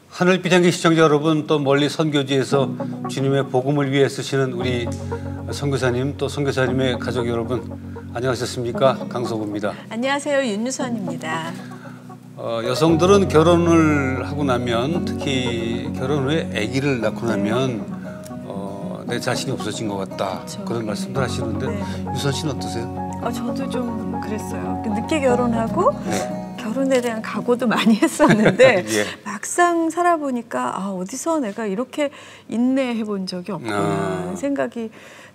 하늘빛향기 시청자 여러분, 또 멀리 선교지에서 주님의 복음을 위해 쓰시는 우리 선교사님, 또 선교사님의 가족 여러분, 안녕하셨습니까? 강석우입니다. 안녕하세요. 윤유선입니다. 여성들은 결혼을 하고 나면, 특히 결혼 후에 아기를 낳고 나면 내 자신이 없어진 것 같다. 그렇죠. 그런 말씀들 하시는데 유선 씨는 어떠세요? 저도 좀 그랬어요. 늦게 결혼하고 결혼에 대한 각오도 많이 했었는데 예. 막상 살아보니까 어디서 내가 이렇게 인내해 본 적이 없구나 생각이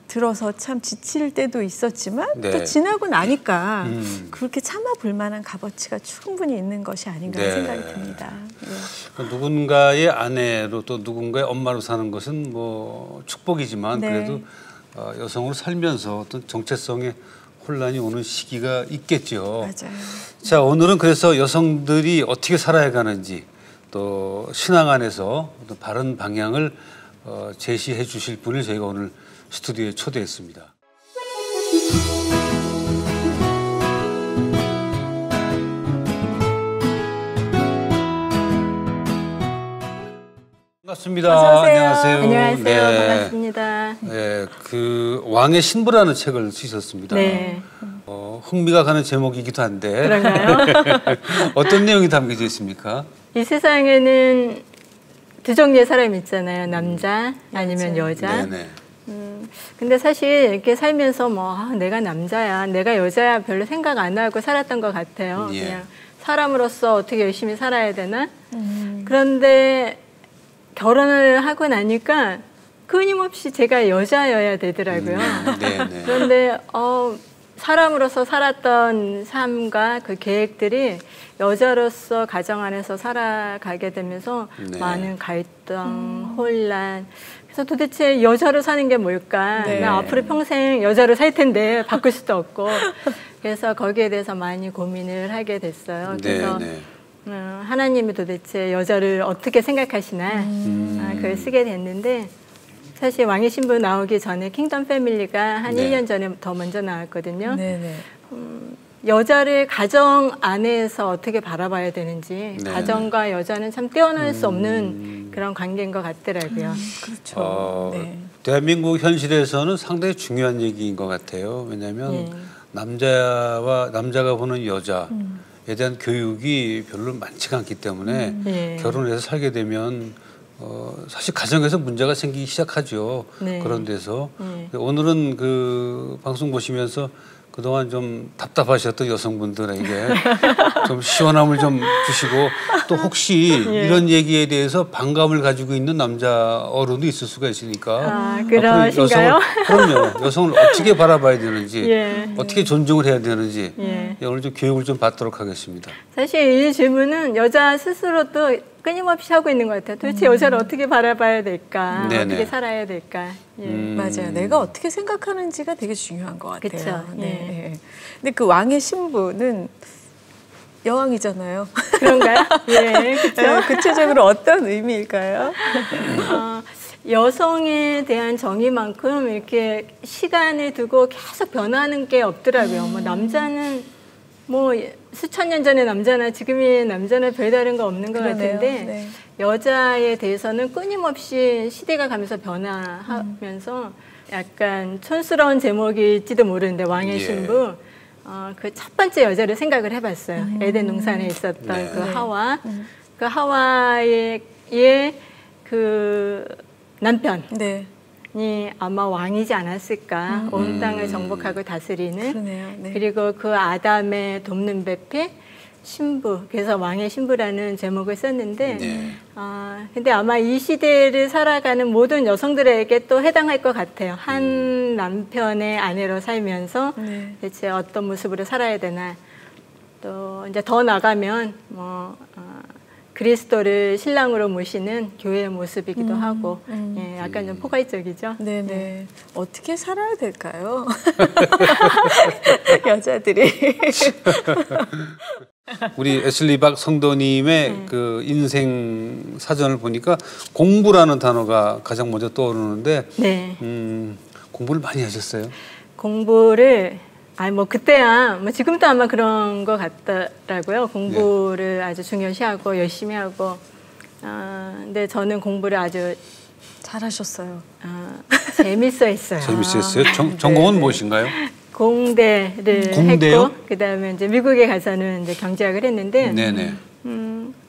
들어서 참 지칠 때도 있었지만 또 지나고 나니까 그렇게 참아볼 만한 값어치가 충분히 있는 것이 아닌가 생각이 듭니다. 누군가의 아내로 또 누군가의 엄마로 사는 것은 뭐 축복이지만 그래도 여성으로 살면서 어떤 정체성의 혼란이 오는 시기가 있겠죠. 맞아요. 자, 오늘은 그래서 여성들이 어떻게 살아야 가는지, 또 신앙 안에서 어떤 바른 방향을 제시해 주실 분을 저희가 오늘 스튜디오에 초대했습니다. 반갑습니다. 어서 오세요. 안녕하세요. 안녕하세요. 반갑습니다. 네, 그 왕의 신부라는 책을 쓰셨습니다. 네. 흥미가 가는 제목이기도 한데. 그런가요? 어떤 내용이 담겨져 있습니까? 이 세상에는 두 종류의 사람이 있잖아요. 남자 아니면 여자. 네네. 근데 사실 이렇게 살면서 내가 남자야, 내가 여자야 별로 생각 안 하고 살았던 것 같아요. 그냥 사람으로서 어떻게 열심히 살아야 되나? 그런데 결혼을 하고 나니까 끊임없이 제가 여자여야 되더라고요. 그런데 사람으로서 살았던 삶과 그 계획들이 여자로서 가정 안에서 살아가게 되면서 많은 갈등, 혼란. 그래서 도대체 여자로 사는 게 뭘까? 나 앞으로 평생 여자로 살 텐데 바꿀 수도 없고. 그래서 거기에 대해서 많이 고민을 하게 됐어요. 그래서 하나님이 도대체 여자를 어떻게 생각하시나 그걸 쓰게 됐는데, 사실 왕의 신부 나오기 전에 킹덤 패밀리가 한 1년 전에 더 먼저 나왔거든요. 여자를 가정 안에서 어떻게 바라봐야 되는지, 가정과 여자는 참 떼어낼 수 없는 그런 관계인 것 같더라고요. 그렇죠. 대한민국 현실에서는 상당히 중요한 얘기인 것 같아요. 왜냐하면 남자가 보는 여자에 대한 교육이 별로 많지가 않기 때문에 결혼해서 살게 되면 사실 가정에서 문제가 생기기 시작하죠. 그런 데서 오늘은 그 방송 보시면서 그동안 좀 답답하셨던 여성분들에게 좀 시원함을 좀 주시고, 또 혹시 이런 얘기에 대해서 반감을 가지고 있는 남자 어른도 있을 수가 있으니까 그러신가요? 그럼요. 여성을 어떻게 바라봐야 되는지, 어떻게 존중을 해야 되는지 오늘 좀 교육을 좀 받도록 하겠습니다. 사실 이 질문은 여자 스스로도 끊임없이 하고 있는 것 같아요. 도대체 여자를 어떻게 바라봐야 될까? 어떻게 살아야 될까? 맞아요. 내가 어떻게 생각하는지가 되게 중요한 것 같아요. 그쵸? 근데 그 왕의 신부는 여왕이잖아요. 그런가요? 그렇죠. 구체적으로 어떤 의미일까요? 여성에 대한 정의만큼 이렇게 시간을 두고 계속 변하는 게 없더라고요. 남자는 수천 년 전의 남자나 지금의 남자나 별다른 거 없는 것 같은데 여자에 대해서는 끊임없이 시대가 가면서 변화하면서 약간 촌스러운 제목일지도 모르는데 왕의 신부, 그 첫 번째 여자를 생각을 해봤어요. 에덴 동산에 있었던 그 하와, 그 하와의 그 남편. 이 아마 왕이지 않았을까. 온 땅을 정복하고 다스리는. 그리고 그 아담의 돕는 배필 신부. 그래서 왕의 신부라는 제목을 썼는데 근데 아마 이 시대를 살아가는 모든 여성들에게 또 해당할 것 같아요. 한 남편의 아내로 살면서 대체 어떤 모습으로 살아야 되나. 또 이제 더 나가면 그리스도를 신랑으로 모시는 교회의 모습이기도 하고 예, 약간 좀 포괄적이죠. 네네. 네. 어떻게 살아야 될까요? 여자들이. 우리 애슐리 박 성도님의 그 인생 사전을 보니까 공부라는 단어가 가장 먼저 떠오르는데 네. 공부를 많이 하셨어요? 공부를 뭐 그때야 뭐 지금도 아마 그런 것 같더라고요. 공부를 네. 아주 중요시하고 열심히 하고 근데 저는 공부를 아주 잘하셨어요. 재밌어 했어요. 재밌어 했어요? 전공은 무엇인가요? 공대를 공대요? 했고 그다음에 이제 미국에 가서는 이제 경제학을 했는데 네네.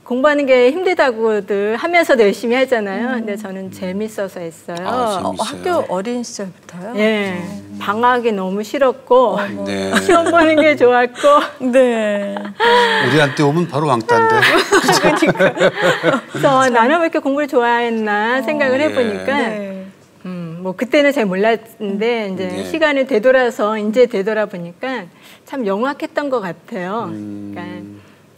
공부하는 게 힘들다고들 하면서도 열심히 하잖아요. 근데 저는 재밌어서 했어요. 학교 어린 시절부터요? 예. 방학이 너무 싫었고 네. 시험 보는 게 좋았고 네. 우리한테 오면 바로 왕따인데. 그래서 나는 왜 이렇게 공부를 좋아했나 생각을 해보니까 네. 뭐 그때는 잘 몰랐는데 이제 네. 시간을 되돌아서 이제 되돌아보니까 참 영악했던 것 같아요. 그러니까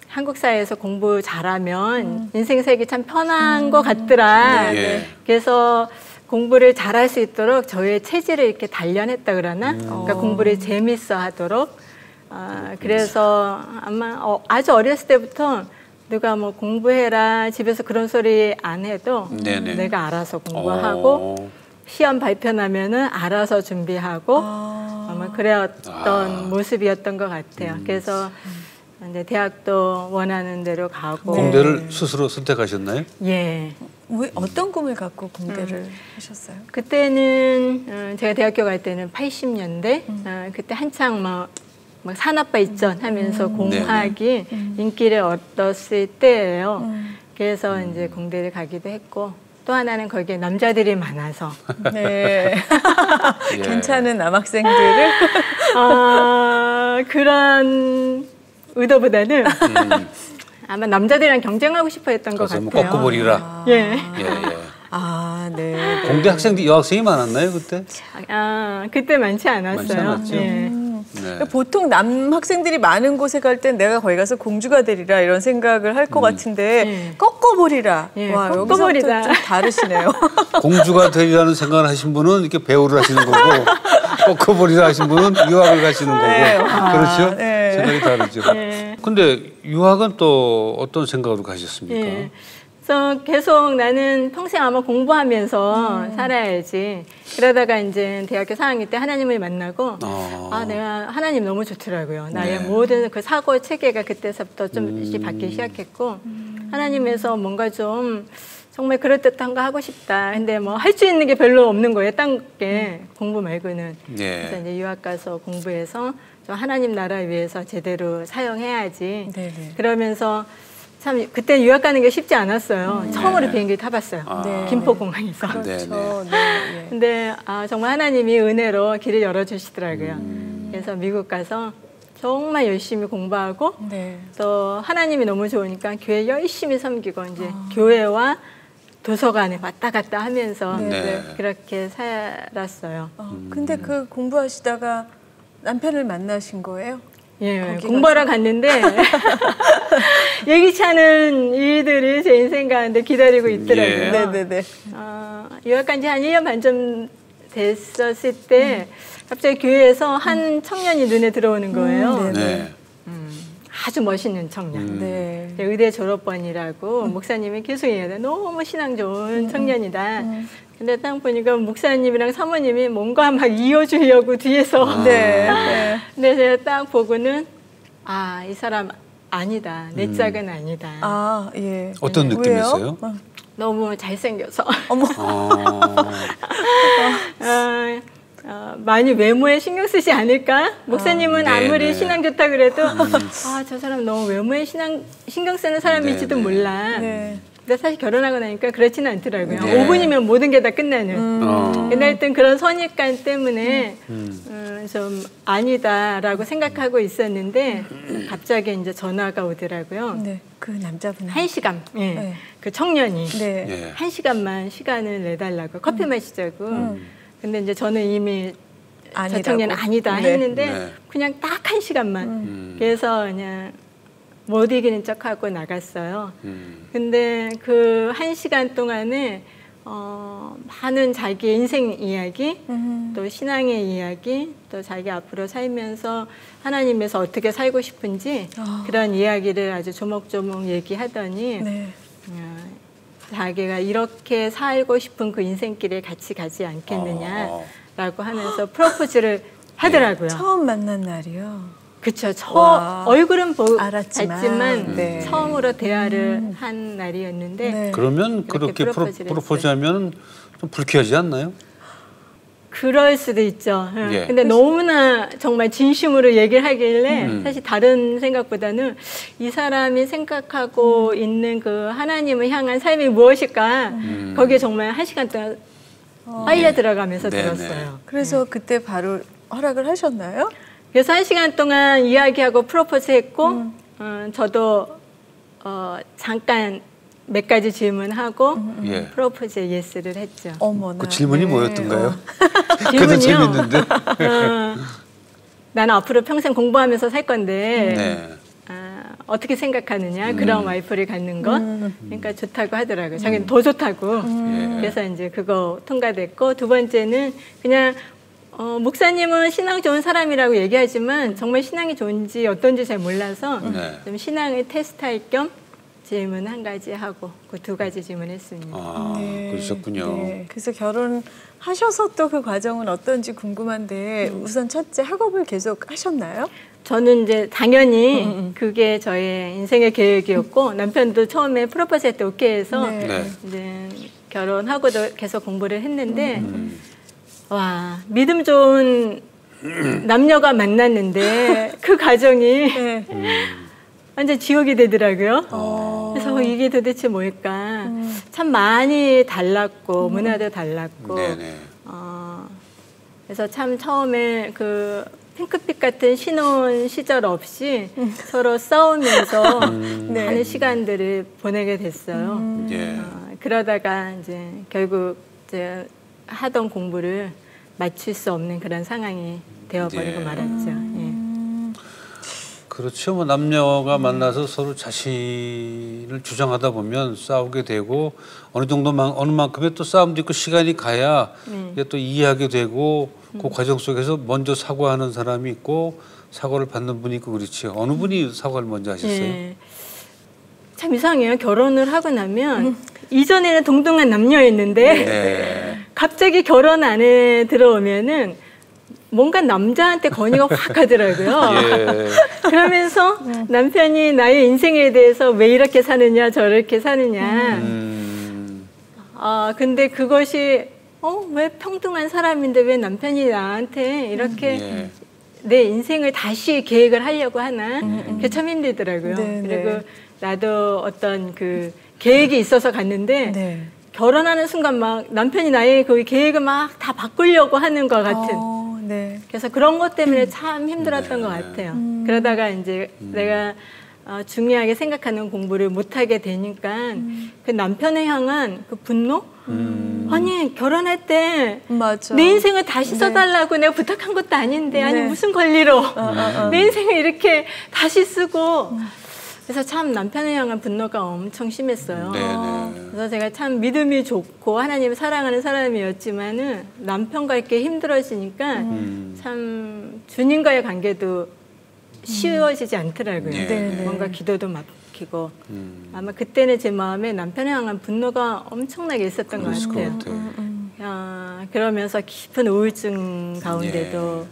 한국 사회에서 공부 잘하면 인생 살기 참 편한 것 같더라. 예. 그래서 공부를 잘할 수 있도록 저의 체질을 이렇게 단련했다 그러나, 그러니까 공부를 재밌어 하도록. 그래서 아마 아주 어렸을 때부터 누가 뭐 공부해라 집에서 그런 소리 안 해도 네네. 내가 알아서 공부하고 시험 발표 나면은 알아서 준비하고 아마 그랬던 모습이었던 것 같아요. 그래서 근데 대학도 원하는 대로 가고. 공대를 스스로 선택하셨나요? 예. 왜 어떤 꿈을 갖고 공대를 하셨어요? 그때는 제가 대학교 갈 때는 80년대 그때 한창 막 산업화 입전하면서 공학이 인기를 얻었을 때예요. 그래서 이제 공대를 가기도 했고 또 하나는 거기에 남자들이 많아서 네. 예. 괜찮은 남학생들을 그런 의도보다는 아마 남자들이랑 경쟁하고 싶어 했던 것 같아요. 뭐 꺾어버리라. 예. 네. 공대 학생들 여학생이 많았나요 그때? 그때 많지 않았어요. 많지 않았죠. 예. 네. 보통 남학생들이 많은 곳에 갈 땐 내가 거기 가서 공주가 되리라 이런 생각을 할 것 같은데 꺾어버리라. 예, 와, 꺾어버리다. 좀 다르시네요. 공주가 되리라는 생각을 하신 분은 이렇게 배우를 하시는 거고 꺾어버리라 하신 분은 유학을 가시는 거고 네. 그렇죠? 네. 생각이 다르죠. 근데 유학은 또 어떤 생각으로 가셨습니까? 예. 그래서 계속 나는 평생 아마 공부하면서 살아야지. 그러다가 이제 대학교 4학년 때 하나님을 만나고 내가 하나님 너무 좋더라고요. 나의 모든 그 사고 체계가 그때서부터 좀씩 바뀌기 시작했고 하나님에서 뭔가 좀 정말 그럴듯한 거 하고 싶다. 근데 뭐 할 수 있는 게 별로 없는 거예요. 딴 게 공부 말고는. 그래서 이제 유학 가서 공부해서 좀 하나님 나라 위해서 제대로 사용해야지. 네네. 그러면서 참 그때 유학 가는 게 쉽지 않았어요. 처음으로 비행기 타봤어요. 김포공항에서. 그렇죠. 네. 근데 정말 하나님이 은혜로 길을 열어주시더라고요. 그래서 미국 가서 정말 열심히 공부하고 또 하나님이 너무 좋으니까 교회 열심히 섬기고 이제 교회와 도서관에 왔다 갔다 하면서 그렇게 살았어요. 근데 그 공부하시다가 남편을 만나신 거예요? 예, 공부하러 갔는데 예기치 않은 일들이 제 인생 가운데 기다리고 있더라고요. 네네네. 유학 간 지 한 1년 반 좀 됐었을 때 갑자기 교회에서 한 청년이 눈에 들어오는 거예요. 아주 멋있는 청년. 의대 졸업반이라고 목사님이 계속 얘기해요. 너무 신앙 좋은 청년이다. 근데 딱 보니까 목사님이랑 사모님이 뭔가 막 이어주려고 뒤에서. 근데 제가 딱 보고는 이 사람 아니다. 내 짝은 아니다. 예. 어떤 느낌이었어요? 너무 잘생겨서. 어머. 많이 외모에 신경 쓰지 않을까? 목사님은 아무리 신앙 좋다 그래도 저 사람 너무 외모에 신경 쓰는 사람일지도 몰라. 근데 사실 결혼하고 나니까 그렇지는 않더라고요. 5분이면 모든 게 다 끝나는. 근데 하여튼 그런 선입관 때문에 좀 아니다라고 생각하고 있었는데 갑자기 이제 전화가 오더라고요. 그 남자분 1시간. 그 청년이 1시간만 시간을 내달라고 커피 마시자고. 근데 이제 저는 이미 저 청년은 아니다 했는데 그냥 딱 1시간만. 그래서 그냥 못 이기는 척하고 나갔어요. 근데 그 1시간 동안에 많은 자기 인생 이야기, 또 신앙의 이야기, 또 자기 앞으로 살면서 하나님에서 어떻게 살고 싶은지 그런 이야기를 아주 조목조목 얘기하더니 네. 자기가 이렇게 살고 싶은 그 인생길에 같이 가지 않겠느냐라고 하면서 프로포즈를 하더라고요. 처음 만난 날이요? 그렇죠. 얼굴은 알았지만 네. 처음으로 대화를 한 날이었는데 네. 그러면 그렇게 프로포즈하면 좀 불쾌하지 않나요? 그럴 수도 있죠. 예. 근데 너무나 정말 진심으로 얘기를 하길래 사실 다른 생각보다는 이 사람이 생각하고 있는 그 하나님을 향한 삶이 무엇일까 거기에 정말 1시간 동안 빨려 들어가면서 들었어요. 그래서 그때 바로 허락을 하셨나요? 그래서 1시간 동안 이야기하고 프로포즈 했고 저도 잠깐 몇 가지 질문하고 프로포즈에 예스를 했죠. 어머나. 그 질문이 뭐였던가요? 질문이요? 재밌는데. 나는 앞으로 평생 공부하면서 살 건데 어떻게 생각하느냐 그런 와이프를 갖는 것 그러니까 좋다고 하더라고요. 자기는 더 좋다고. 그래서 이제 그거 통과됐고 두 번째는 그냥 목사님은 신앙 좋은 사람이라고 얘기하지만 정말 신앙이 좋은지 어떤지 잘 몰라서 좀 신앙을 테스트할 겸 질문 한 가지 하고 그 2가지 질문했습니다. 네. 그러셨군요. 네. 그래서 결혼하셔서 또 그 과정은 어떤지 궁금한데 우선 첫째 학업을 계속 하셨나요? 저는 이제 당연히 그게 저의 인생의 계획이었고 남편도 처음에 프로포즈 할 때 오케이 해서 이제 결혼하고도 계속 공부를 했는데 와, 믿음 좋은 남녀가 만났는데 그 과정이 완전 지옥이 되더라고요. 그래서 이게 도대체 뭘까? 참 많이 달랐고 문화도 달랐고 그래서 참 처음에 그 핑크빛 같은 신혼 시절 없이 서로 싸우면서 많은 시간들을 보내게 됐어요. 그러다가 이제 결국 이제 하던 공부를 마칠 수 없는 그런 상황이 되어버리고 말았죠. 그렇죠. 뭐 남녀가 만나서 서로 자신을 주장하다 보면 싸우게 되고 어느 만큼의 또 싸움도 있고 시간이 가야 이게 또 이해하게 되고 그 과정 속에서 먼저 사과하는 사람이 있고 사과를 받는 분이 있고 그렇죠. 어느 분이 사과를 먼저 하셨어요? 참 이상해요. 결혼을 하고 나면 이전에는 동등한 남녀였는데 갑자기 결혼 안에 들어오면은 뭔가 남자한테 건의가 확 가더라고요. 그러면서 남편이 나의 인생에 대해서 왜 이렇게 사느냐 저렇게 사느냐 근데 그것이 왜 평등한 사람인데 왜 남편이 나한테 이렇게 내 인생을 다시 계획을 하려고 하나 그게 참 힘들더라고요. 그리고 나도 어떤 그 계획이 있어서 갔는데 결혼하는 순간 막 남편이 나의 그 계획을 막 다 바꾸려고 하는 것 같은 그래서 그런 것 때문에 참 힘들었던 것 같아요. 그러다가 이제 내가 중요하게 생각하는 공부를 못하게 되니까 그 남편을 향한 그 분노? 아니 결혼할 때 내 인생을 다시 써달라고 내가 부탁한 것도 아닌데 아니 무슨 권리로 내 인생을 이렇게 다시 쓰고 그래서 참 남편을 향한 분노가 엄청 심했어요. 그래서 제가 참 믿음이 좋고 하나님을 사랑하는 사람이었지만은 남편과 이렇게 힘들어지니까 참 주님과의 관계도 쉬워지지 않더라고요. 뭔가 기도도 막히고 아마 그때는 제 마음에 남편을 향한 분노가 엄청나게 있었던 것 같아요. 그러면서 깊은 우울증 가운데도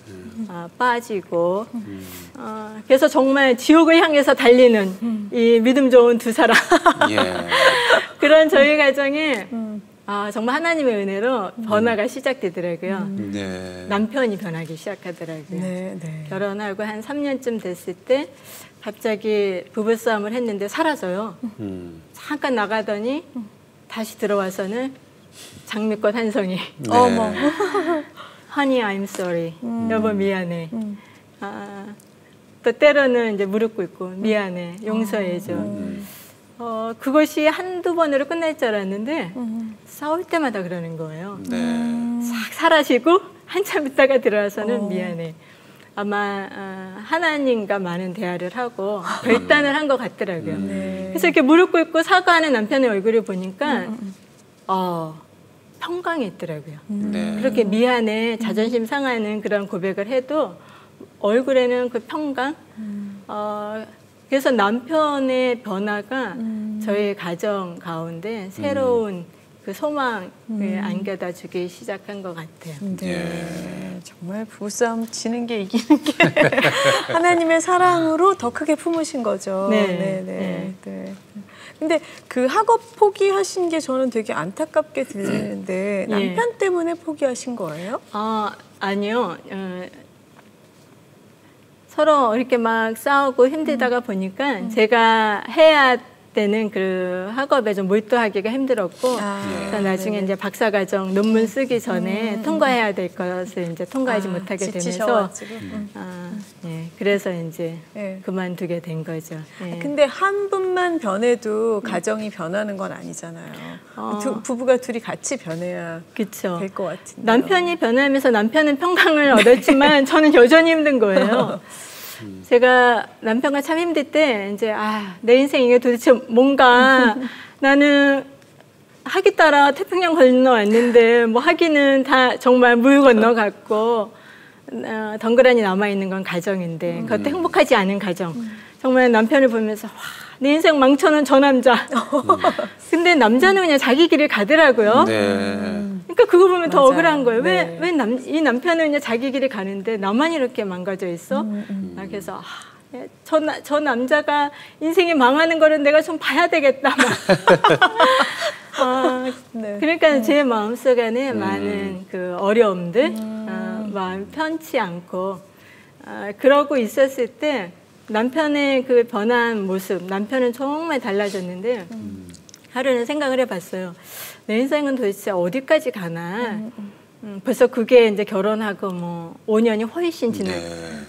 빠지고 그래서 정말 지옥을 향해서 달리는 이 믿음 좋은 두 사람 그런 저희 가정에 정말 하나님의 은혜로 변화가 시작되더라고요. 남편이 변하기 시작하더라고요. 결혼하고 한 3년쯤 됐을 때 갑자기 부부싸움을 했는데 사라져요. 잠깐 나가더니 다시 들어와서는 장미꽃 한 송이. 어머. Honey, I'm sorry. 여보 미안해. 또 때로는 이제 무릎 꿇고 미안해. 용서해줘. 그것이 한두 번으로 끝날 줄 알았는데 싸울 때마다 그러는 거예요. 싹 사라지고 한참 있다가 들어와서는 미안해. 아마 하나님과 많은 대화를 하고 결단을 한 것 같더라고요. 그래서 이렇게 무릎 꿇고 사과하는 남편의 얼굴을 보니까 평강이 있더라고요. 그렇게 미안해, 자존심 상하는 그런 고백을 해도 얼굴에는 그 평강. 그래서 남편의 변화가 저희 가정 가운데 새로운 그 소망을 안겨다 주기 시작한 것 같아요. 네. 정말 부부싸움 지는 게 이기는 게 하나님의 사랑으로 더 크게 품으신 거죠. 네. 근데 그 학업 포기하신 게 저는 되게 안타깝게 들리는데 남편 때문에 포기하신 거예요? 아니요. 서로 이렇게 막 싸우고 힘들다가 보니까 제가 해야 때는 그 학업에 좀 몰두하기가 힘들었고 그래서 나중에 이제 박사과정 논문 쓰기 전에 통과해야 될 것을 이제 통과하지 못하게 되면서 그래서 이제 그만두게 된 거죠. 근데 한 분만 변해도 가정이 변하는 건 아니잖아요. 부부가 둘이 같이 변해야 될 것 같은데. 남편이 변하면서 남편은 평강을 얻었지만 저는 여전히 힘든 거예요. 제가 남편과 참 힘들 때 이제 내 인생 이게 도대체 뭔가 나는 학위 따라 태평양 건너왔는데 뭐 학위는 다 정말 물 건너갔고 덩그러니 남아있는 건 가정인데 그것도 행복하지 않은 가정. 정말 남편을 보면서 내 인생 망쳐놓은 저 남자. 근데 남자는 그냥 자기 길을 가더라고요. 그러니까 그거 보면 더 억울한 거예요. 왜 이 남편은 그냥 자기 길을 가는데 나만 이렇게 망가져 있어? 그래서 저 남자가 인생이 망하는 거를 내가 좀 봐야 되겠다. 그러니까 제 마음속 안에 많은 그 어려움들, 마음 편치 않고 그러고 있었을 때 남편의 그 변한 모습, 남편은 정말 달라졌는데 하루는 생각을 해봤어요. 내 인생은 도대체 어디까지 가나. 벌써 그게 이제 결혼하고 뭐 5년이 훨씬 지났고.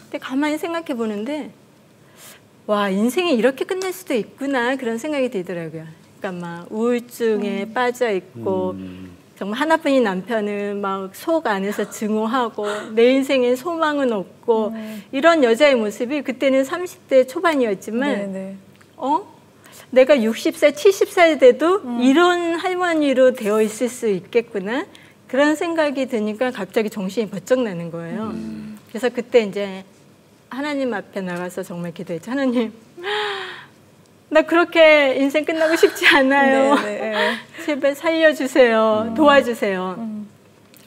근데 가만히 생각해 보는데 와, 인생이 이렇게 끝날 수도 있구나 그런 생각이 들더라고요. 그러니까 막 우울증에 빠져 있고 정말 하나뿐인 남편은 막 속 안에서 증오하고 내 인생에 소망은 없고 이런 여자의 모습이 그때는 30대 초반이었지만 내가 60살, 70살 돼도 이런 할머니로 되어 있을 수 있겠구나 그런 생각이 드니까 갑자기 정신이 번쩍 나는 거예요. 그래서 그때 이제 하나님 앞에 나가서 정말 기도했죠. 하나님, 나 그렇게 인생 끝나고 싶지 않아요. 제발 살려주세요. 도와주세요.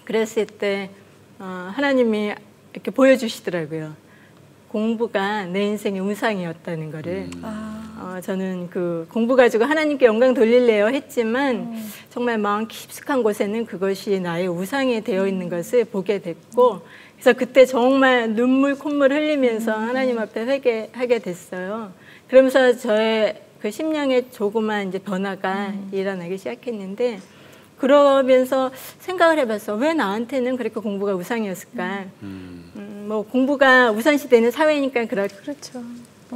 그랬을 때 하나님이 이렇게 보여주시더라고요. 공부가 내 인생의 우상이었다는 거를. 저는 그 공부 가지고 하나님께 영광 돌릴래요 했지만 정말 마음 깊숙한 곳에는 그것이 나의 우상이 되어 있는 것을 보게 됐고 그래서 그때 정말 눈물 콧물 흘리면서 하나님 앞에 회개하게 됐어요. 그러면서 저의 그 심령의 조그만 이제 변화가 일어나기 시작했는데 그러면서 생각을 해봤어. 왜 나한테는 그렇게 공부가 우상이었을까? 뭐 공부가 우선시되는 사회니까 그렇죠.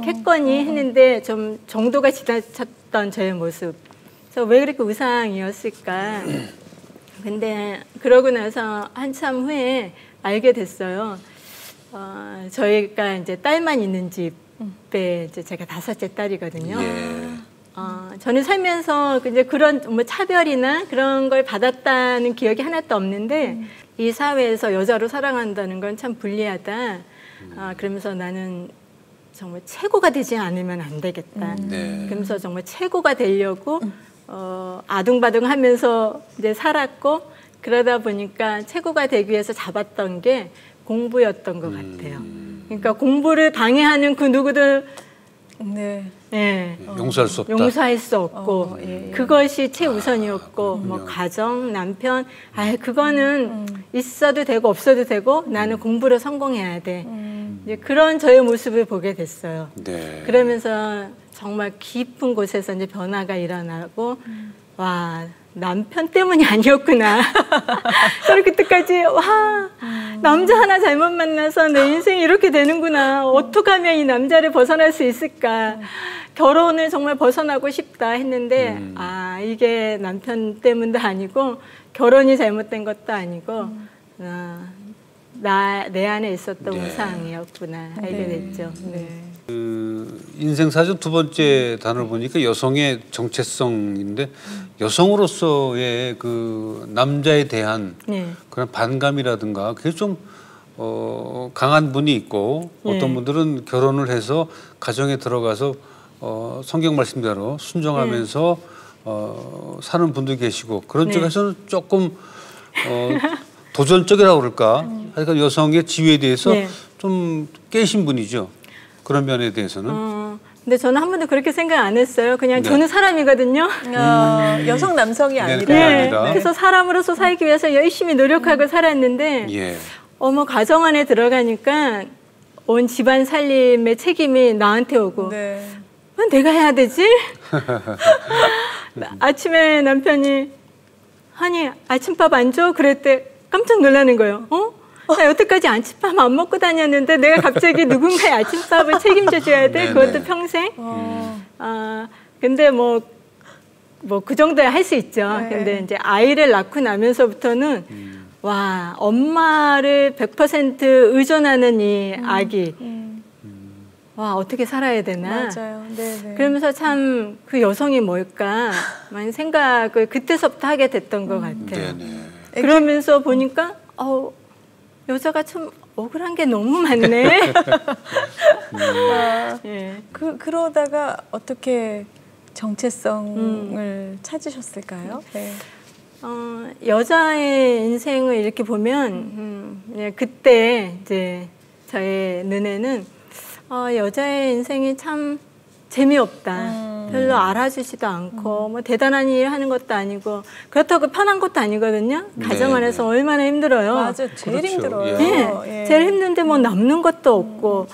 겠거니 했는데 좀 정도가 지나쳤던 저의 모습. 그래서 왜 그렇게 우상이었을까? 근데 그러고 나서 한참 후에 알게 됐어요. 저희가 이제 딸만 있는 집에 이제 제가 5째 딸이거든요. 저는 살면서 이제 그런 뭐 차별이나 그런 걸 받았다는 기억이 하나도 없는데 이 사회에서 여자로 살아간다는 건 참 불리하다. 그러면서 나는 정말 최고가 되지 않으면 안 되겠다. 그러면서 정말 최고가 되려고 아둥바둥하면서 이제 살았고 그러다 보니까 최고가 되기 위해서 잡았던 게 공부였던 것 같아요. 그러니까 공부를 방해하는 그 누구도 용서할 수 없다. 용서할 수 없고 그것이 최우선이었고 뭐 가정, 남편, 그거는 있어도 되고 없어도 되고 나는 공부로 성공해야 돼. 이제 그런 저의 모습을 보게 됐어요. 그러면서 정말 깊은 곳에서 이제 변화가 일어나고 와, 남편 때문이 아니었구나. 저는 그때까지 와, 남자 하나 잘못 만나서 내 인생이 이렇게 되는구나. 어떻게 하면 이 남자를 벗어날 수 있을까. 결혼을 정말 벗어나고 싶다 했는데 이게 남편 때문도 아니고 결혼이 잘못된 것도 아니고 내 안에 있었던 네. 우상이었구나 알게 됐죠. 네. 그 인생사전 두 번째 단어를 보니까 여성의 정체성인데 여성으로서의 그 남자에 대한 네. 그런 반감이라든가 그게 좀 강한 분이 있고 어떤 분들은 결혼을 해서 가정에 들어가서 성경 말씀대로 순종하면서 사는 분도 계시고 그런 쪽에서는 조금 도전적이라고 그럴까? 하여간 여성의 지위에 대해서 좀 깨신 분이죠. 그런 면에 대해서는. 근데 저는 한 번도 그렇게 생각 안 했어요. 그냥 저는 사람이거든요. 여성 남성이 아니라. 네. 그래서 사람으로서 살기 위해서 열심히 노력하고 살았는데 가정 안에 들어가니까 온 집안 살림의 책임이 나한테 오고 네. 내가 해야 되지? 아침에 남편이 아니 아침밥 안 줘? 그랬대. 깜짝 놀라는 거예요. 나 여태까지 아침밥 안 먹고 다녔는데 내가 갑자기 누군가의 아침밥을 책임져줘야 돼? 그것도 평생? 근데 그 정도야 할 수 있죠. 네. 근데 이제 아이를 낳고 나면서부터는 와, 엄마를 100% 의존하는 이 아기. 와, 어떻게 살아야 되나. 맞아요. 네네. 그러면서 참 그 여성이 뭘까 많은 생각을 그때서부터 하게 됐던 것 같아요. 그러면서 보니까 여자가 참 억울한 게 너무 많네. 그러다가 어떻게 정체성을 찾으셨을까요? 네. 여자의 인생을 이렇게 보면 그때 이제 저의 눈에는 여자의 인생이 참 재미없다. 별로 알아주지도 않고 대단한 일 하는 것도 아니고 그렇다고 편한 것도 아니거든요. 가정 안에서 얼마나 힘들어요. 맞아, 제일 그렇죠. 힘들어요. 네, 제일 힘든데 남는 것도 없고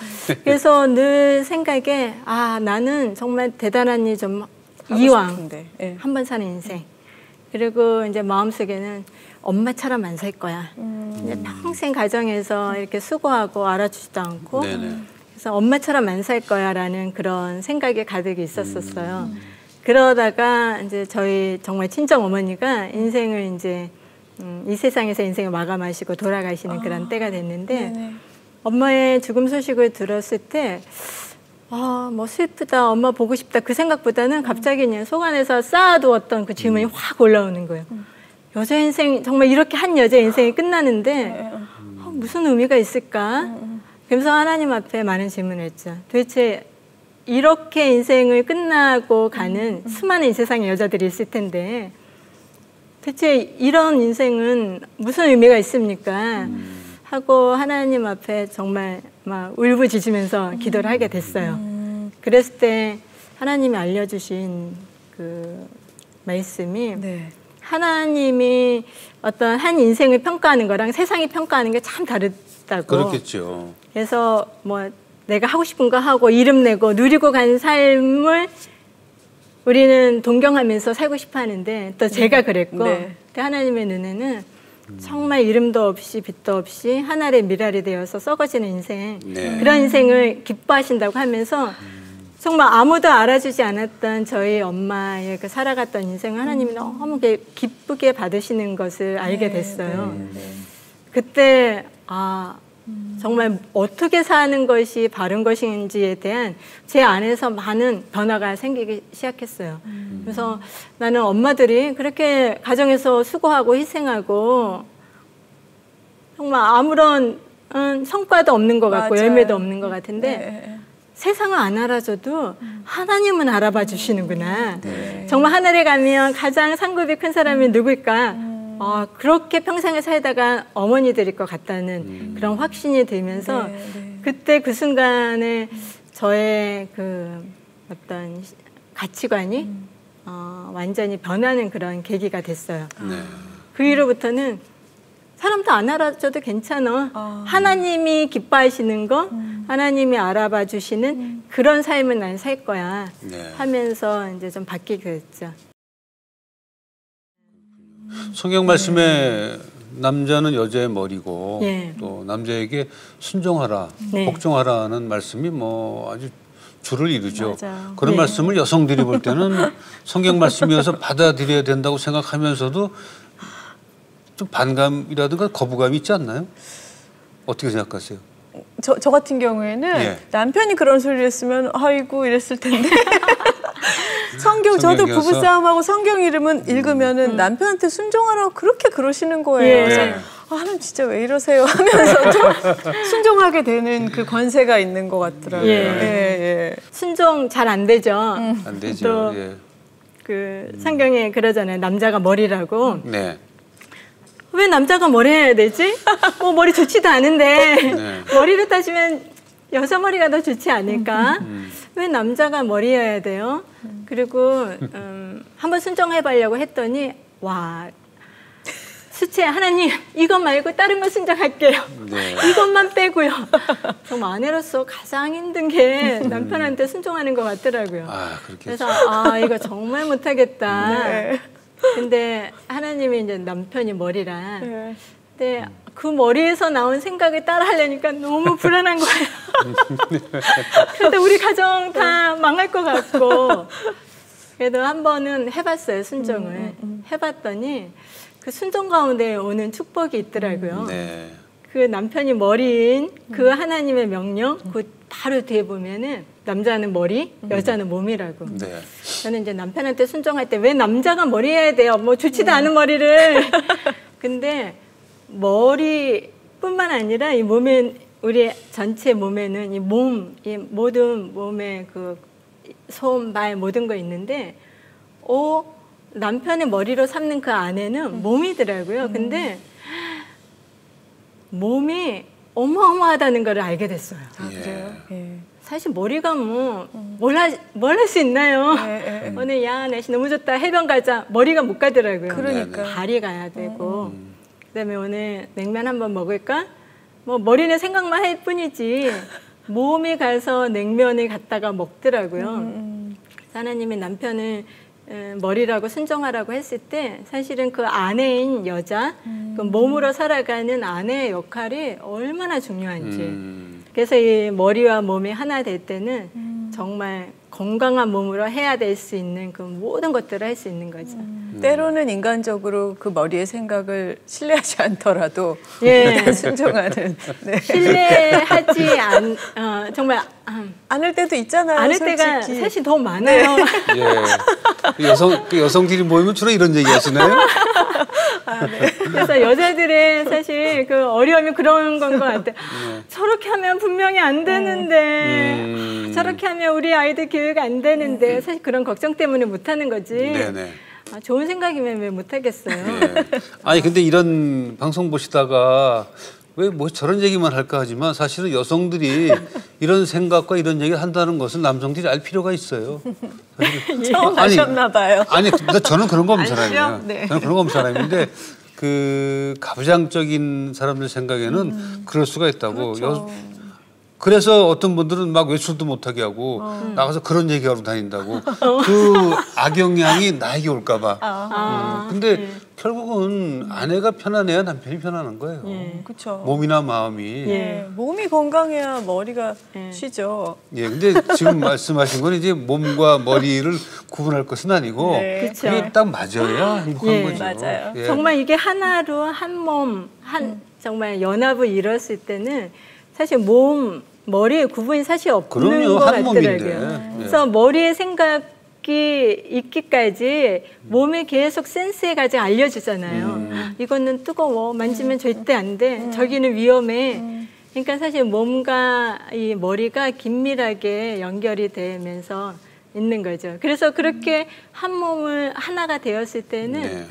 그래서 늘 생각에 나는 정말 대단한 일 좀 이왕 한번 사는 인생. 그리고 이제 마음속에는 엄마처럼 안 살 거야. 이제 평생 가정에서 이렇게 수고하고 알아주지도 않고 그래서 엄마처럼 안 살 거야라는 그런 생각이 가득 있었었어요. 그러다가 이제 저희 정말 친정 어머니가 인생을 이제 이 세상에서 인생을 마감하시고 돌아가시는 그런 때가 됐는데 엄마의 죽음 소식을 들었을 때 슬프다, 엄마 보고 싶다 그 생각보다는 갑자기 그냥 속 안에서 쌓아두었던 그 질문이 확 올라오는 거예요. 여자 인생 정말 이렇게 한 여자 인생이 끝나는데 무슨 의미가 있을까? 그래서 하나님 앞에 많은 질문을 했죠. 도대체 이렇게 인생을 끝나고 가는 수많은 이 세상에 여자들이 있을 텐데 대체 이런 인생은 무슨 의미가 있습니까? 하고 하나님 앞에 정말 막 울부짖으면서 기도를 하게 됐어요. 그랬을 때 하나님이 알려주신 그 말씀이 하나님이 어떤 한 인생을 평가하는 거랑 세상이 평가하는 게 참 다르다고. 그렇겠죠. 그래서 내가 하고 싶은 거 하고 이름 내고 누리고 간 삶을 우리는 동경하면서 살고 싶어 하는데 또 제가 그랬고 하나님의 눈에는 정말 이름도 없이 빛도 없이 하늘의 미랄이 되어서 썩어지는 인생 그런 인생을 기뻐하신다고 하면서 정말 아무도 알아주지 않았던 저희 엄마의 그 살아갔던 인생을 하나님이 너무 기쁘게 받으시는 것을 알게 됐어요. 그때 정말 어떻게 사는 것이 바른 것인지에 대한 제 안에서 많은 변화가 생기기 시작했어요. 그래서 나는 엄마들이 그렇게 가정에서 수고하고 희생하고 정말 아무런 성과도 없는 것 같고 열매도 없는 것 같은데 세상을 안 알아줘도 하나님은 알아봐 주시는구나. 정말 하늘에 가면 가장 상급이 큰 사람이 누굴까? 그렇게 평생을 살다가 어머니들일 것 같다는 그런 확신이 들면서 그때 그 순간에 저의 그 어떤 가치관이 완전히 변하는 그런 계기가 됐어요. 그 이후로부터는 사람도 안 알아줘도 괜찮아. 하나님이 기뻐하시는 거, 하나님이 알아봐 주시는 그런 삶을 난 살 거야 하면서 이제 좀 바뀌게 됐죠. 성경 말씀에 남자는 여자의 머리고 또 남자에게 순종하라, 복종하라는 말씀이 아주 줄을 이루죠. 맞아요. 그런 말씀을 여성들이 볼 때는 성경 말씀이어서 받아들여야 된다고 생각하면서도 좀 반감이라든가 거부감이 있지 않나요? 어떻게 생각하세요? 저 같은 경우에는 예. 남편이 그런 소리를 했으면 아이고 이랬을 텐데 저도 부부싸움하고 성경 이름은 읽으면은 남편한테 순종하라고 그렇게 그러시는 거예요. 예. 그래서 하나님 진짜 왜 이러세요 하면서 좀 순종하게 되는 그 권세가 있는 것 같더라고요. 예. 예, 예. 순종 잘 안 되죠. 안 되죠. 또 예. 그 성경에 그러잖아요. 남자가 머리라고. 네. 왜 남자가 머리 해야 되지? 뭐 머리 좋지도 않은데 네. 머리로 따지면 여자 머리가 더 좋지 않을까? 왜 남자가 머리 해야 돼요? 그리고 한번 순종해보려고 했더니 와 수치에 하나님 이것 말고 다른 거 순종할게요. 네. 이것만 빼고요. 정말 아내로서 가장 힘든 게 남편한테 순종하는 것 같더라고요. 그래서 이거 정말 못하겠다. 네. 근데 하나님이 이제 남편이 머리라. 네. 근데 그 머리에서 나온 생각을 따라 하려니까 너무 불안한 거예요. 그런데 우리 가정 다 망할 것 같고. 그래도 한 번은 해봤어요, 순종을. 해봤더니 그 순종 가운데 오는 축복이 있더라고요. 네. 그 남편이 머리인 그 하나님의 명령, 그 바로 뒤에 보면은 남자는 머리, 여자는 몸이라고. 네. 저는 이제 남편한테 순종할 때 왜 남자가 머리 해야 돼요? 뭐 좋지도 않은 머리를. 근데 머리뿐만 아니라 이 몸에 우리 전체 몸에는 이 모든 몸에 그 손, 발 모든 거 있는데, 남편의 머리로 삼는 그 안에는 몸이더라고요. 근데 몸이 어마어마하다는 걸 알게 됐어요. 그래요? 예. 사실 머리가 뭘 할 수 있나요? 오늘 야 날씨 너무 좋다 해변 가자 머리가 못 가더라고요. 그러니까 발이 가야 되고 그다음에 오늘 냉면 한번 먹을까? 뭐 머리는 생각만 할 뿐이지 몸이 가서 냉면을 갖다가 먹더라고요. 하나님이 남편을 머리라고 순종하라고 했을 때 사실은 그 아내인 여자, 그 몸으로 살아가는 아내의 역할이 얼마나 중요한지. 그래서 이 머리와 몸이 하나 될 때는 정말 건강한 몸으로 해야 될 수 있는 그 모든 것들을 할 수 있는 거죠. 때로는 인간적으로 그 머리의 생각을 신뢰하지 않더라도 예. 순종하는. 네. 신뢰하지 정말 않을 때도 있잖아요. 않을 솔직히. 때가 사실 더 많아요. 예. 여성들이 모이면 주로 이런 얘기 하시나요? 네. 그래서 여자들의 사실 그 어려움이 그런 건 것 같아요. 저렇게 하면 분명히 안 되는데 저렇게 하면 우리 아이들 교육 안 되는데 사실 그런 걱정 때문에 못 하는 거지. 네네. 좋은 생각이면 왜 못 하겠어요. 네. 아니 근데 이런 방송 보시다가 왜 뭐 저런 얘기만 할까 하지만 사실은 여성들이 이런 생각과 이런 얘기를 한다는 것은 남성들이 알 필요가 있어요. 처음 하셨나 봐요. 아니 근데 저는 그런 거 없는 사람이에요. 네. 저는 그런 거 없는 사람인데 그 가부장적인 사람들 생각에는 그럴 수가 있다고. 그렇죠. 그래서 어떤 분들은 막 외출도 못하게 하고 나가서 그런 얘기하러 다닌다고. 그 악영향이 나에게 올까 봐. 근데 결국은 아내가 편안해야 남편이 편안한 거예요. 그렇죠. 몸이나 마음이. 몸이 건강해야 머리가 쉬죠. 근데 지금 말씀하신 건 이제 몸과 머리를 구분할 것은 아니고 그게 딱 맞아야 행복한 거죠. 맞아요. 정말 이게 하나로 한 몸, 정말 연합을 이뤘을 때는 사실 머리의 구분이 사실 없는 것 같더라고요. 그래서 머리의 생각이 있기까지 몸에 계속 센스해가지고 알려주잖아요. 이거는 뜨거워, 만지면 절대 안 돼, 저기는 위험해. 그러니까 사실 몸과 이 머리가 긴밀하게 연결이 되면서 있는 거죠. 그래서 그렇게 한 몸을 하나가 되었을 때는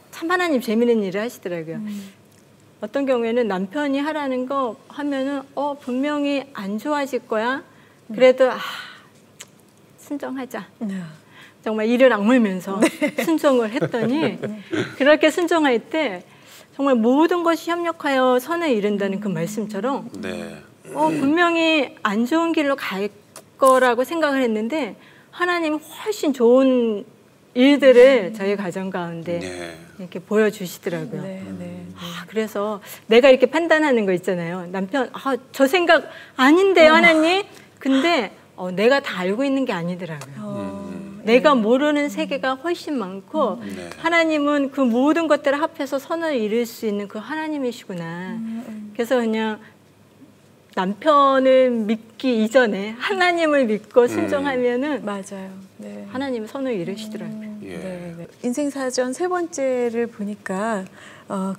참 하나님 재미있는 일을 하시더라고요. 어떤 경우에는 남편이 하라는 거 하면은 분명히 안 좋아질 거야. 그래도 순종하자. 정말 이를 악물면서 순종을 했더니 그렇게 순종할 때 정말 모든 것이 협력하여 선을 이룬다는 그 말씀처럼 분명히 안 좋은 길로 갈 거라고 생각을 했는데 하나님은 훨씬 좋은 일들을 저희 가정 가운데 이렇게 보여주시더라고요. 그래서 내가 이렇게 판단하는 거 있잖아요. 남편, 저 생각 아닌데요, 하나님? 근데 내가 다 알고 있는 게 아니더라고요. 내가 모르는 세계가 훨씬 많고 하나님은 그 모든 것들을 합해서 선을 이룰 수 있는 그 하나님이시구나. 그래서 그냥 남편을 믿기 이전에 하나님을 믿고 순종하면은 맞아요. 네. 하나님 선을 이루시더라고요. 예. 네, 네. 인생사전 3번째를 보니까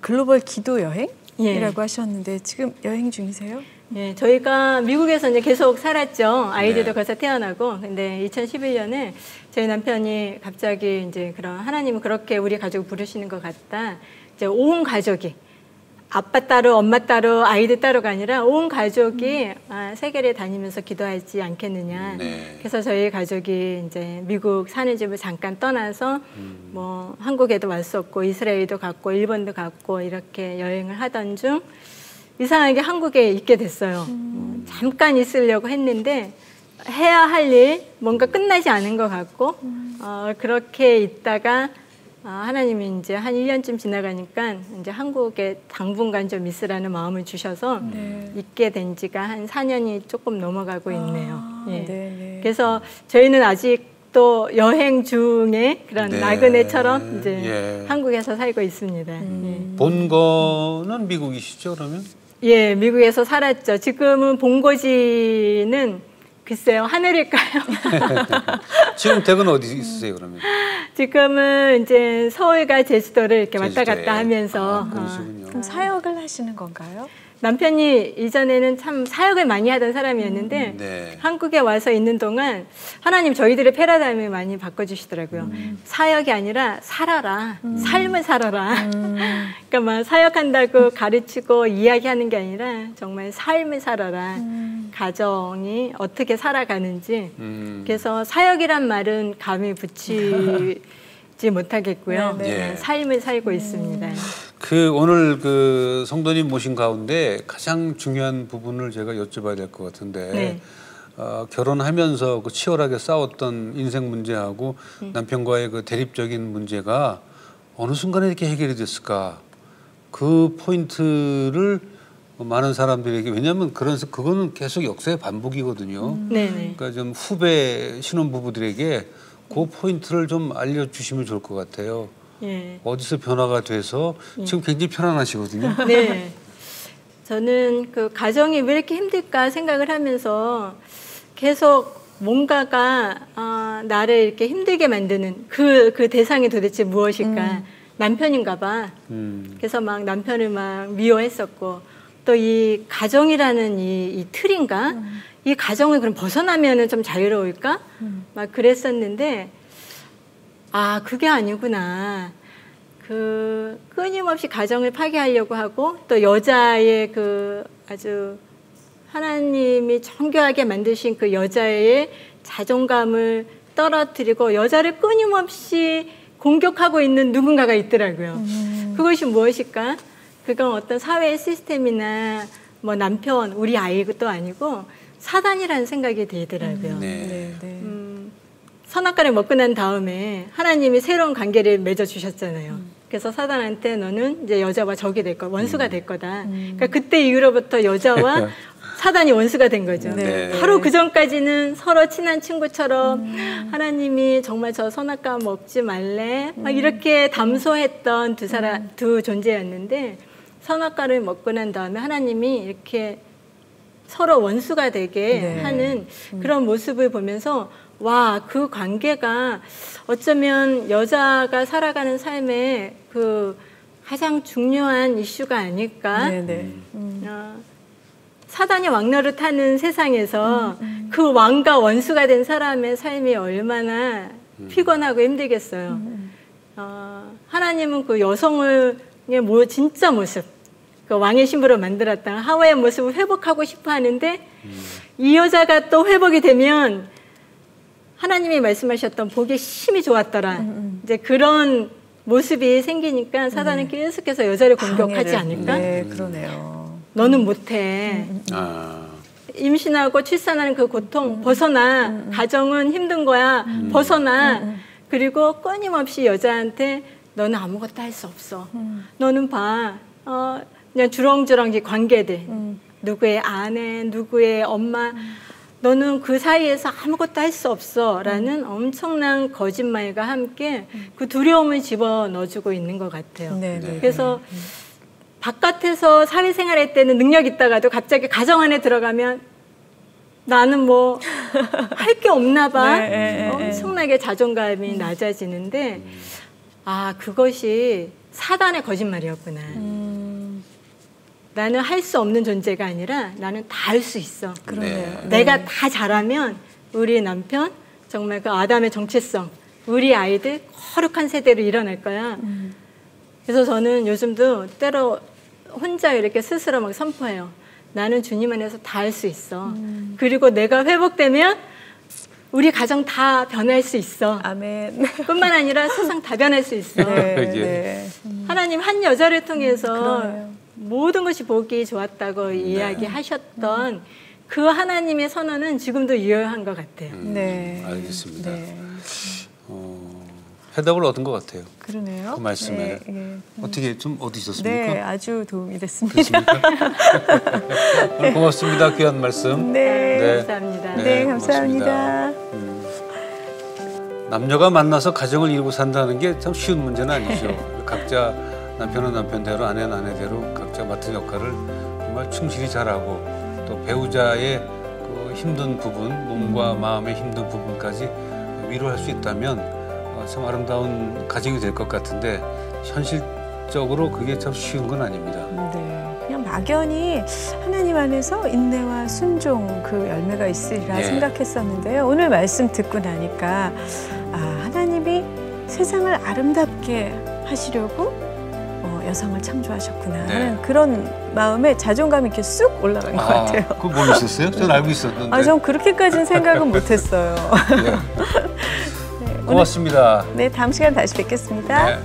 글로벌 기도 여행이라고 하셨는데 지금 여행 중이세요? 예, 저희가 미국에서 이제 계속 살았죠. 아이들도 거기서 태어나고. 근데 2011년에 저희 남편이 갑자기 이제 그런 하나님은 그렇게 우리 가족을 부르시는 것 같다. 이제 온 가족이 아빠 따로 엄마 따로 아이들 따로가 아니라 온 가족이 세계를 다니면서 기도하지 않겠느냐. 네. 그래서 저희 가족이 이제 미국 사는 집을 잠깐 떠나서 뭐 한국에도 왔었고 이스라엘도 갔고 일본도 갔고 이렇게 여행을 하던 중 이상하게 한국에 있게 됐어요. 잠깐 있으려고 했는데 해야 할 일 뭔가 끝나지 않은 것 같고 그렇게 있다가 하나님이 이제 한 1년쯤 지나가니까 이제 한국에 당분간 좀 있으라는 마음을 주셔서 있게 된 지가 한 4년이 조금 넘어가고 있네요. 예. 네네. 그래서 저희는 아직도 여행 중에 그런 네. 나그네처럼 이제 예. 한국에서 살고 있습니다. 예. 본거는 미국이시죠, 그러면? 예, 미국에서 살았죠. 지금은 본거지는 글쎄요, 하늘일까요? 지금 댁은 어디 있으세요, 그러면? 지금은 이제 서울과 제주도를 이렇게 왔다 갔다 하면서. 그러시군요. 그럼 사역을 하시는 건가요? 남편이 이전에는 참 사역을 많이 하던 사람이었는데 네. 한국에 와서 있는 동안 하나님 저희들의 패러다임을 많이 바꿔주시더라고요. 사역이 아니라 살아라. 삶을 살아라. 그러니까 막 사역한다고 가르치고 이야기하는 게 아니라 정말 삶을 살아라. 가정이 어떻게 살아가는지. 그래서 사역이란 말은 감히 붙이지 못하겠고요. 네. 삶을 살고 있습니다. 오늘 그 성도님 모신 가운데 가장 중요한 부분을 제가 여쭤봐야 될 것 같은데 네. 결혼하면서 그 치열하게 싸웠던 인생 문제하고 남편과의 그 대립적인 문제가 어느 순간에 이렇게 해결이 됐을까? 그 포인트를 많은 사람들에게 왜냐하면 그거는 계속 역사의 반복이거든요. 그러니까 좀 후배 신혼부부들에게 그 포인트를 좀 알려주시면 좋을 것 같아요. 예. 어디서 변화가 돼서 지금 굉장히 편안하시거든요. 네. 저는 그 가정이 왜 이렇게 힘들까 생각을 하면서 계속 뭔가가 나를 이렇게 힘들게 만드는 그 대상이 도대체 무엇일까? 남편인가 봐. 그래서 막 남편을 막 미워했었고 또 이 가정이라는 이 틀인가? 이 가정을 그럼 벗어나면은 좀 자유로울까? 막 그랬었는데 그게 아니구나. 끊임없이 가정을 파괴하려고 하고 또 여자의 아주 하나님이 정교하게 만드신 그 여자의 자존감을 떨어뜨리고 여자를 끊임없이 공격하고 있는 누군가가 있더라고요. 그것이 무엇일까? 그건 어떤 사회의 시스템이나 뭐 남편, 우리 아이도 아니고 사단이라는 생각이 들더라고요. 선악과를 먹고 난 다음에 하나님이 새로운 관계를 맺어주셨잖아요. 그래서 사단한테 너는 이제 여자와 적이 될 거다. 원수가 될 거다. 그러니까 그때 이후로부터 여자와 사단이 원수가 된 거죠. 바로 그 전까지는 서로 친한 친구처럼 하나님이 정말 저 선악과 먹지 말래 막 이렇게 담소했던 두 존재였는데 선악과를 먹고 난 다음에 하나님이 이렇게 서로 원수가 되게 하는 그런 모습을 보면서 와, 그 관계가 어쩌면 여자가 살아가는 삶의 그 가장 중요한 이슈가 아닐까. 사단이 왕노릇 하는 세상에서 그 왕과 원수가 된 사람의 삶이 얼마나 피곤하고 힘들겠어요. 하나님은 그 여성의 진짜 모습, 그 왕의 신부로 만들었다 하와의 모습을 회복하고 싶어 하는데 이 여자가 또 회복이 되면 하나님이 말씀하셨던 보기 심히 좋았더라. 이제 그런 모습이 생기니까 사단은 계속해서 여자를 공격하지 않을까? 네, 그러네요. 너는 못해. 임신하고 출산하는 그 고통 벗어나. 가정은 힘든 거야. 벗어나. 그리고 끊임없이 여자한테 너는 아무것도 할 수 없어. 너는 봐. 그냥 주렁주렁 관계들. 누구의 아내, 누구의 엄마. 너는 그 사이에서 아무것도 할 수 없어 라는 엄청난 거짓말과 함께 그 두려움을 집어넣어주고 있는 것 같아요. 그래서 바깥에서 사회생활할 때는 능력 있다가도 갑자기 가정 안에 들어가면 나는 뭐 할 게 없나 봐. 엄청나게 자존감이 낮아지는데 아 그것이 사단의 거짓말이었구나. 나는 할 수 없는 존재가 아니라 나는 다 할 수 있어. 그러네요. 내가 다 잘하면 우리 남편 정말 그 아담의 정체성 우리 아이들 거룩한 세대로 일어날 거야. 그래서 저는 요즘도 때로 혼자 이렇게 스스로 막 선포해요. 나는 주님 안에서 다 할 수 있어. 그리고 내가 회복되면 우리 가정 다 변할 수 있어. 아멘. 뿐만 아니라 세상 다 변할 수 있어. 네. 하나님 한 여자를 통해서 모든 것이 보기 좋았다고 이야기하셨던 그 하나님의 선언은 지금도 유효한 것 같아요. 네. 알겠습니다. 해답을 얻은 것 같아요. 그러네요. 그 말씀에. 어떻게 좀 얻으셨습니까? 네, 아주 도움이 됐습니다. 오늘 고맙습니다. 귀한 말씀. 네. 감사합니다. 네, 감사합니다. 남녀가 만나서 가정을 이루고 산다는 게 참 쉬운 문제는 아니죠. 각자 남편은 남편대로 아내는 아내대로 각자 맡은 역할을 정말 충실히 잘하고 또 배우자의 그 힘든 부분, 몸과 마음의 힘든 부분까지 위로할 수 있다면 참 아름다운 가정이 될 것 같은데 현실적으로 그게 참 쉬운 건 아닙니다. 네, 그냥 막연히 하나님 안에서 인내와 순종 그 열매가 있으리라 생각했었는데요. 오늘 말씀 듣고 나니까 하나님이 세상을 아름답게 하시려고 여성을 창조하셨구나 하는 그런 마음에 자존감이 이렇게 쑥 올라간 것 같아요. 그거 모르셨어요? 전 알고 있었는데. 전 그렇게까지는 생각은 못했어요. 고맙습니다. 네, 다음 시간에 다시 뵙겠습니다. 네.